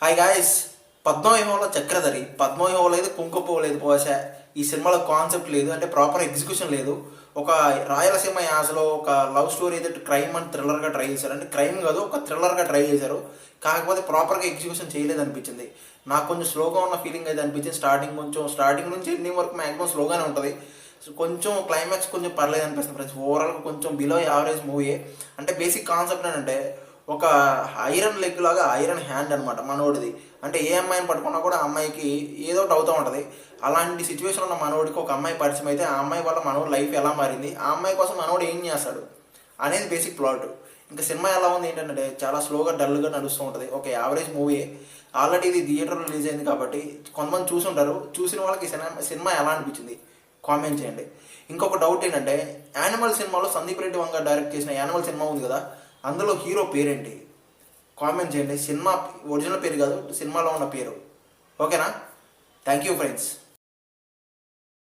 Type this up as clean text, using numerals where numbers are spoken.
Hi guys. పద్మవ్యూహంలో చక్రధరి, పద్మవ్యూహం లేదు, కుంకుమ లేదు, బహుశా ఈ సినిమాలో కాన్సెప్ట్ లేదు, అంటే ప్రాపర్ ఎగ్జిక్యూషన్ లేదు. ఒక రాయలసీమ యాసలో ఒక లవ్ స్టోరీ అయితే క్రైమ్ అండ్ థ్రిల్లర్గా ట్రై చేశారు. అంటే క్రైమ్ కాదు, ఒక థ్రిల్లర్గా ట్రై చేశారు. కాకపోతే ప్రాపర్గా ఎగ్జిక్యూషన్ చేయలేదు అనిపించింది. నాకు కొంచెం స్లోగా ఉన్న ఫీలింగ్ అయితే అనిపించింది. స్టార్టింగ్ నుంచి ఎండింగ్ వరకు మ్యాక్సిమం స్లోగానే ఉంటుంది. కొంచెం క్లైమాక్స్ కొంచెం పర్లేదు అనిపిస్తుంది ఫ్రెండ్స్. ఓవరాల్గా కొంచెం బిలో యావరేజ్ మూవీ. అంటే బేసిక్ కాన్సెప్ట్ ఏంటంటే ఒక ఐరన్ లెగ్ లాగా ఐరన్ హ్యాండ్ అనమాట మనోడిది. అంటే ఏ అమ్మాయిని పట్టుకున్నా కూడా ఆ అమ్మాయికి ఏదో ఒకటి అవుతూ ఉంటుంది. అలాంటి సిచ్యువేషన్ ఉన్న మనోడికి ఒక అమ్మాయి పరిచయం అయితే ఆ అమ్మాయి వల్ల మనోడి లైఫ్ ఎలా మారింది, ఆ అమ్మాయి కోసం మనోడు ఏం చేస్తాడు అనేది బేసిక్ ప్లాట్. ఇంకా సినిమా ఎలా ఉంది ఏంటంటే చాలా స్లోగా డల్గా నడుస్తూ ఉంటుంది. ఒక యావరేజ్ మూవీ. ఆల్రెడీ ఇది థియేటర్లో రిలీజ్ అయింది కాబట్టి కొంతమంది చూసుంటారు. చూసిన వాళ్ళకి సినిమా ఎలా అనిపించింది కామెంట్ చేయండి. ఇంకొక డౌట్ ఏంటంటే, యానిమల్ సినిమాలో సందీప్ రెడ్డి వంగ డైరెక్ట్ చేసిన యానిమల్ సినిమా ఉంది కదా, అందులో హీరో పేరేంటి కామెంట్ చేయండి. సినిమా ఒరిజినల్ పేరు కాదు, సినిమాలో ఉన్న పేరు. ఓకేనా? Thank you friends.